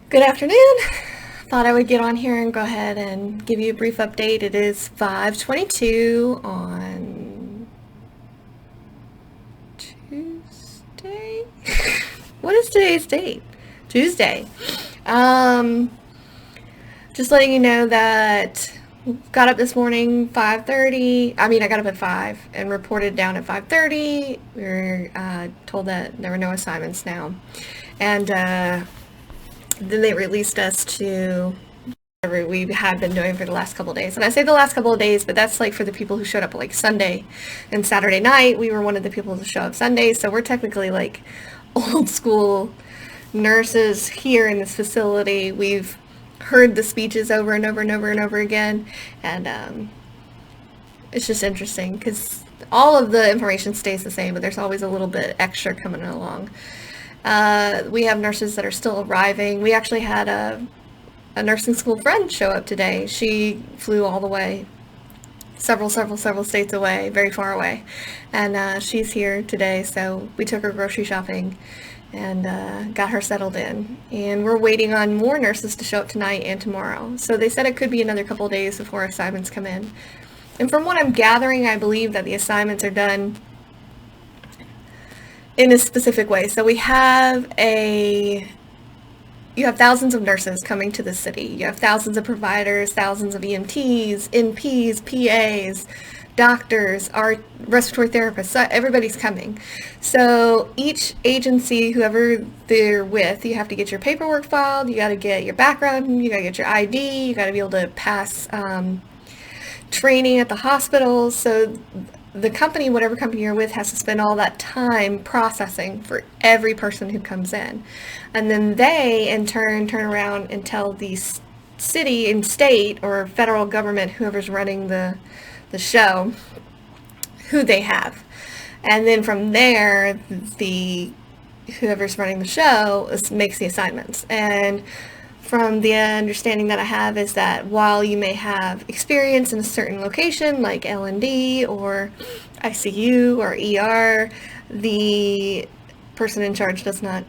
Good afternoon. Thought I would get on here and go ahead and give you a brief update. It is 5:22 on Tuesday. What is today's date? Tuesday. Um, just letting you know that got up this morning 5:30. I got up at 5 and reported down at 5:30. We were told that there were no assignments now. And then they released us to whatever we had been doing for the last couple of days. And I say the last couple of days, but that's like for the people who showed up like Sunday and Saturday night. We were one of the people to show up Sunday, so we're technically like old school nurses here in this facility. We've heard the speeches over and over and over and over again, and it's just interesting because all of the information stays the same, but there's always a little bit extra coming along. We have nurses that are still arriving. We actually had a nursing school friend show up today. She flew all the way, several states away, very far away. And she's here today, so we took her grocery shopping and got her settled in. And we're waiting on more nurses to show up tonight and tomorrow. So they said it could be another couple of days before assignments come in. And from what I'm gathering, I believe that the assignments are done in a specific way. So you have thousands of nurses coming to the city. You have thousands of providers, thousands of EMTs, NPs, PAs, doctors, our respiratory therapists, everybody's coming. So each agency, whoever they're with, you have to get your paperwork filed, you got to get your background, you got to get your ID, you got to be able to pass training at the hospitals. So the company, whatever company you're with, has to spend all that time processing for every person who comes in. And then they, in turn around and tell the city and state or federal government, whoever's running the show, who they have. And then from there, whoever's running the show makes the assignments. And from the understanding that I have is that while you may have experience in a certain location like L&D or ICU or ER, the person in charge it doesn't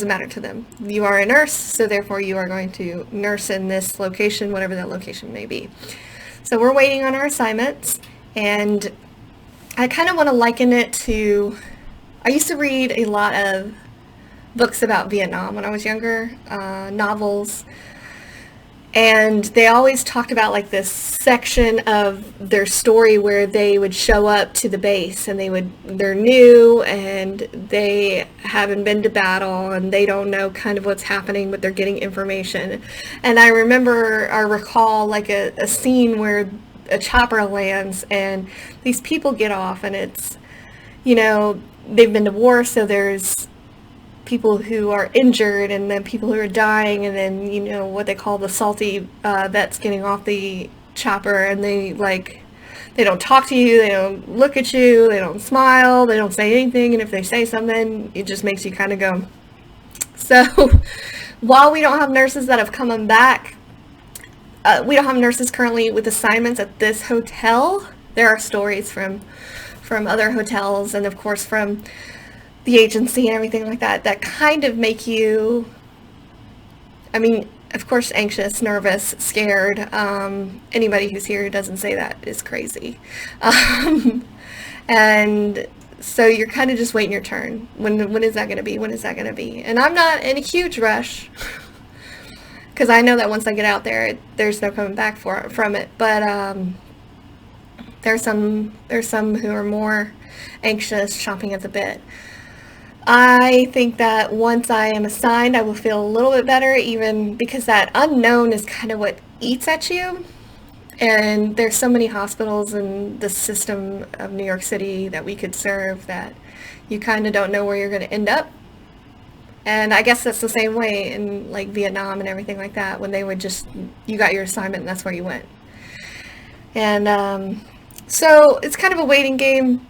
matter to them. You are a nurse, so therefore you are going to nurse in this location, whatever that location may be. So we're waiting on our assignments, and I kind of want to liken it to, I used to read a lot of books about Vietnam when I was younger, novels, and they always talked about like this section of their story where they would show up to the base and they're new and they haven't been to battle and they don't know kind of what's happening, but they're getting information. And I recall like a scene where a chopper lands and these people get off, and it's, they've been to war, so there's people who are injured and then people who are dying, and then what they call the salty vets getting off the chopper, and they don't talk to you, they don't look at you, they don't smile, they don't say anything, and if they say something, it just makes you kind of go. So while we don't have nurses that have come back, we don't have nurses currently with assignments at this hotel. There are stories from other hotels and of course from the agency and everything like that kind of make you, of course, anxious, nervous, scared. Anybody who's here who doesn't say that is crazy. And so you're kind of just waiting your turn. When is that going to be? When is that going to be? And I'm not in a huge rush because I know that once I get out there, there's no coming back from it. But there's some who are more anxious, chomping at the bit. I think that once I am assigned, I will feel a little bit better, even because that unknown is kind of what eats at you. And there's so many hospitals in the system of New York City that we could serve that you kind of don't know where you're going to end up. And I guess that's the same way in like Vietnam and everything like that, when they would you got your assignment and that's where you went. And so it's kind of a waiting game.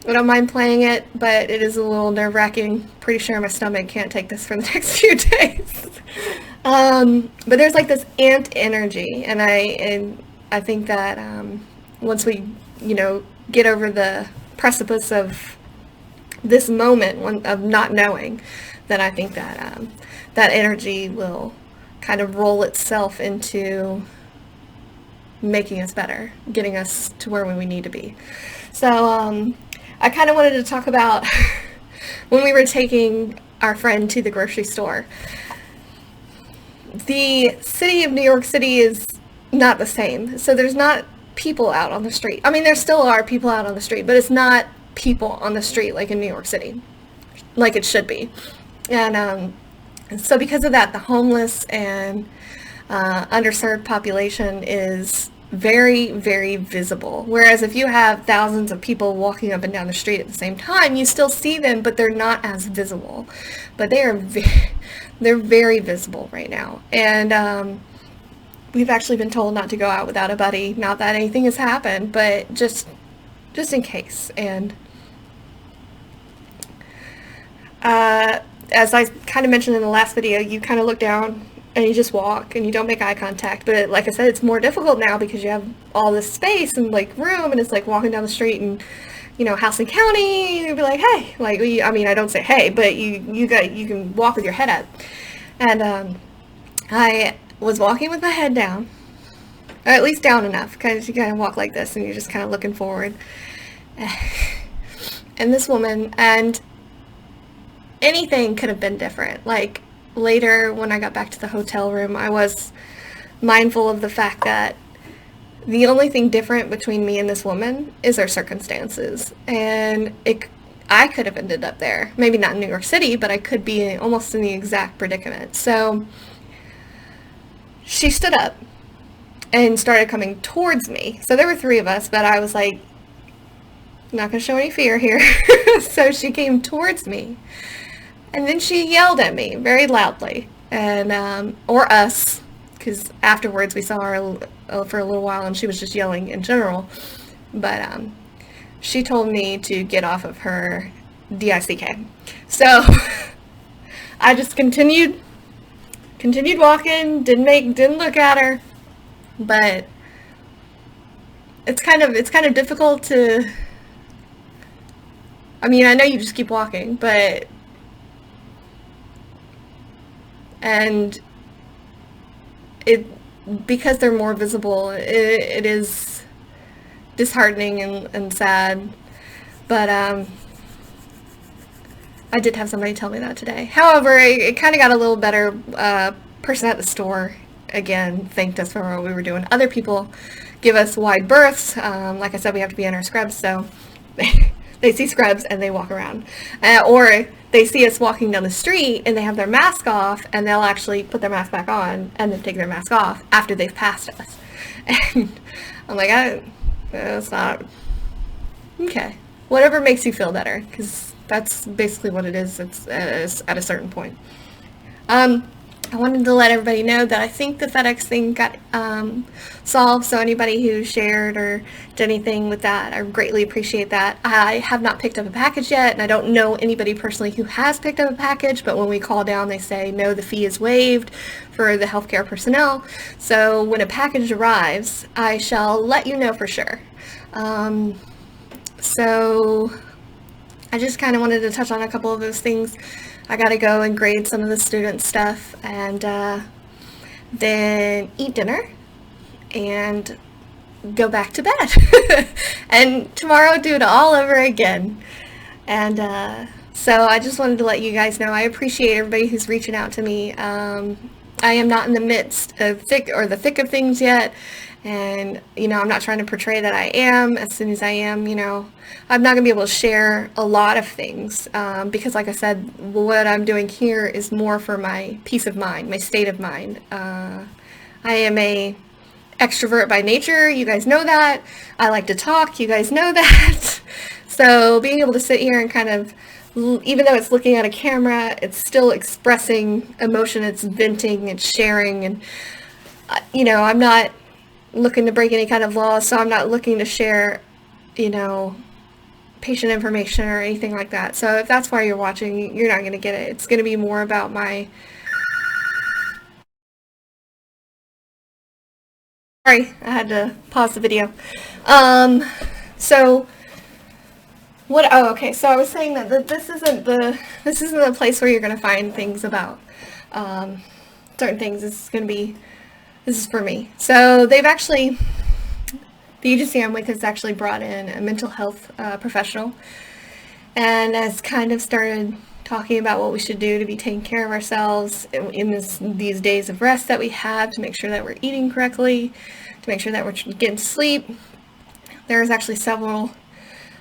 I don't mind playing it, but it is a little nerve-wracking. Pretty sure my stomach can't take this for the next few days. But there's like this amped energy, and I think that once we, get over the precipice of this moment of not knowing, then I think that that energy will kind of roll itself into making us better, getting us to where we need to be. So I kind of wanted to talk about when we were taking our friend to the grocery store. The city of New York City is not the same. So there's not people out on the street. I mean, there still are people out on the street, but it's not people on the street like in New York City, like it should be. And so because of that, the homeless and underserved population is very, very visible. Whereas if you have thousands of people walking up and down the street at the same time, you still see them, but they're not as visible. But they are they're very visible right now. And we've actually been told not to go out without a buddy. Not that anything has happened, but just in case. And as I kind of mentioned in the last video, you kind of look down and you just walk and you don't make eye contact. But like I said, it's more difficult now because you have all this space and like room, and it's like walking down the street and, you know, House and County, you'd be like, hey, like, I mean, I don't say hey, but you can walk with your head up. And I was walking with my head down, or at least down enough, because you kind of walk like this and you're just kind of looking forward. And this woman, and anything could have been different. Like later when I got back to the hotel room, I was mindful of the fact that the only thing different between me and this woman is our circumstances. And I could have ended up there. Maybe not in New York City, but I could be almost in the exact predicament. So she stood up and started coming towards me. So there were three of us, but I was like, not going to show any fear here. So she came towards me. And then she yelled at me very loudly. And, or us, because afterwards we saw her for a little while and she was just yelling in general. But she told me to get off of her DICK. So I just continued walking, didn't look at her. But it's kind of difficult to, I mean, I know you just keep walking, but, and because they're more visible, it is disheartening and sad. But I did have somebody tell me that today. However, it kind of got a little better. Person at the store again thanked us for what we were doing. Other people give us wide berths. Like I said, we have to be in our scrubs, so they see scrubs and they walk around. Or they see us walking down the street and they have their mask off, and they'll actually put their mask back on and then take their mask off after they've passed us. And I'm like, it's not okay. Whatever makes you feel better, because that's basically what it is. It's at a certain point. I wanted to let everybody know that I think the FedEx thing got solved, so anybody who shared or did anything with that, I greatly appreciate that. I have not picked up a package yet, and I don't know anybody personally who has picked up a package, but when we call down, they say, no, the fee is waived for the healthcare personnel. So when a package arrives, I shall let you know for sure. So I just kind of wanted to touch on a couple of those things. I gotta go and grade some of the student stuff, and then eat dinner and go back to bed. And tomorrow do it all over again. And so I just wanted to let you guys know I appreciate everybody who's reaching out to me. I am not in the midst of the thick of things yet. And, you know, I'm not trying to portray that I am. As soon as I am, you know, I'm not going to be able to share a lot of things because, like I said, what I'm doing here is more for my peace of mind, my state of mind. I am a extrovert by nature. You guys know that. I like to talk. You guys know that. So being able to sit here and kind of, even though it's looking at a camera, it's still expressing emotion. It's venting, it's sharing. And, you know, I'm not looking to break any kind of laws, so I'm not looking to share, you know, patient information or anything like that. So if that's why you're watching, you're not going to get it. It's going to be more about my... Sorry, I had to pause the video. So What? Oh, okay. So I was saying that this isn't the place where you're going to find things about certain things. This is for me. So they've actually, the agency I'm with has actually brought in a mental health professional, and has kind of started talking about what we should do to be taking care of ourselves in these days of rest that we have, to make sure that we're eating correctly, to make sure that we're getting sleep. There's actually several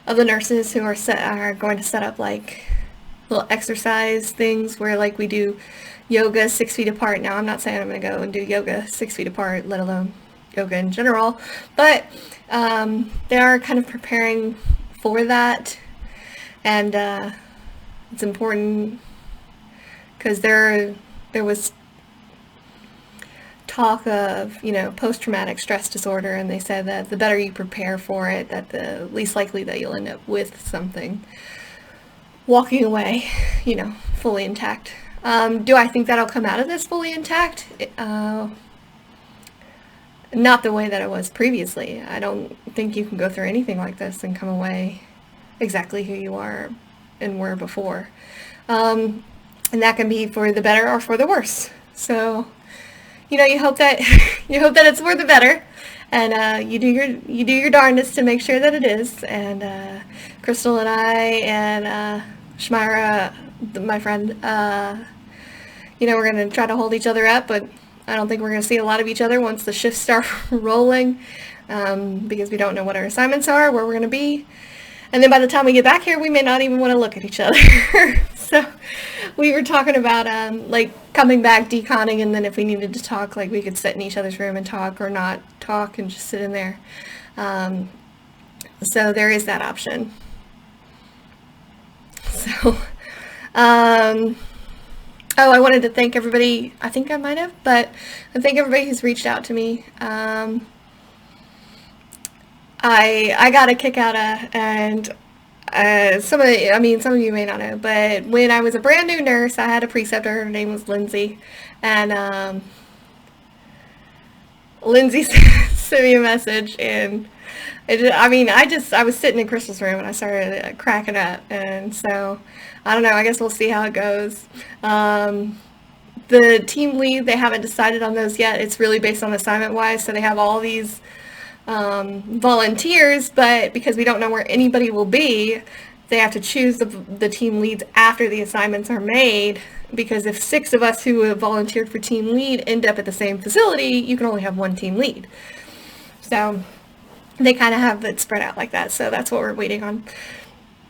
of the nurses who are going to set up like little exercise things where like we do yoga 6 feet apart. Now I'm not saying I'm going to go and do yoga 6 feet apart, let alone yoga in general, but they are kind of preparing for that, and it's important because there was talk of, post-traumatic stress disorder, and they said that the better you prepare for it, that the least likely that you'll end up with something walking away, fully intact. Do I think that'll come out of this fully intact? Not the way that it was previously. I don't think you can go through anything like this and come away exactly who you are and were before. And that can be for the better or for the worse. So, you hope that it's for the better, and you do your darndest to make sure that it is. And Crystal and I and Shmira, my friend, we're gonna try to hold each other up, but I don't think we're gonna see a lot of each other once the shifts start rolling, because we don't know what our assignments are, where we're gonna be. And then by the time we get back here, we may not even want to look at each other. So we were talking about coming back, deconning, and then if we needed to talk, we could sit in each other's room and talk, or not talk and just sit in there. So there is that option. So, I wanted to thank everybody. I think I might have, but I thank everybody who's reached out to me. I got a kick out of, and some of you may not know, but when I was a brand new nurse, I had a preceptor. Her name was Lindsay, and Lindsay sent me a message, and I was sitting in Crystal's room and I started cracking up, and so I don't know. I guess we'll see how it goes. The team lead, they haven't decided on those yet. It's really based on assignment wise, so they have all these volunteers, but because we don't know where anybody will be, they have to choose the team leads after the assignments are made, because if 6 of us who have volunteered for team lead end up at the same facility, you can only have one team lead. So they kind of have it spread out like that, so that's what we're waiting on.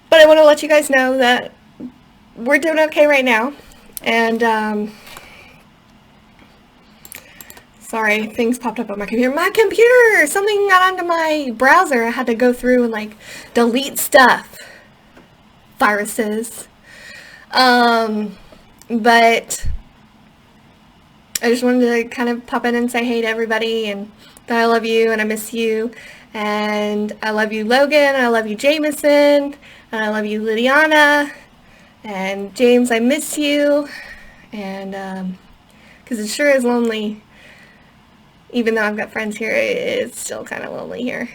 But I want to let you guys know that we're doing okay right now, and sorry, things popped up on my computer. Something got onto my browser. I had to go through and delete stuff. Viruses. But I just wanted to kind of pop in and say hey to everybody, and that I love you and I miss you. And I love you, Logan. I love you, Jameson. And I love you, Lydiana. And James, I miss you. And because it sure is lonely. Even though I've got friends here, it's still kind of lonely here.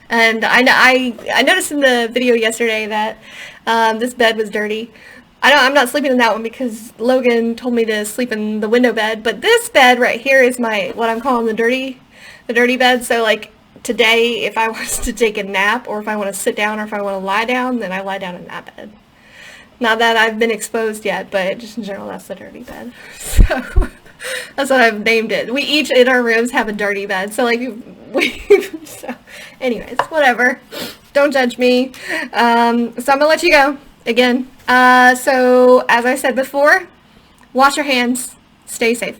And I noticed in the video yesterday that this bed was dirty. I'm not sleeping in that one because Logan told me to sleep in the window bed. But this bed right here is what I'm calling the dirty bed. So today, if I was to take a nap, or if I want to sit down, or if I want to lie down, then I lie down in that bed. Not that I've been exposed yet, but just in general, that's the dirty bed. So that's what I've named it. We each in our rooms have a dirty bed. So so anyways, whatever. Don't judge me. So I'm gonna let you go again. So as I said before, wash your hands, stay safe.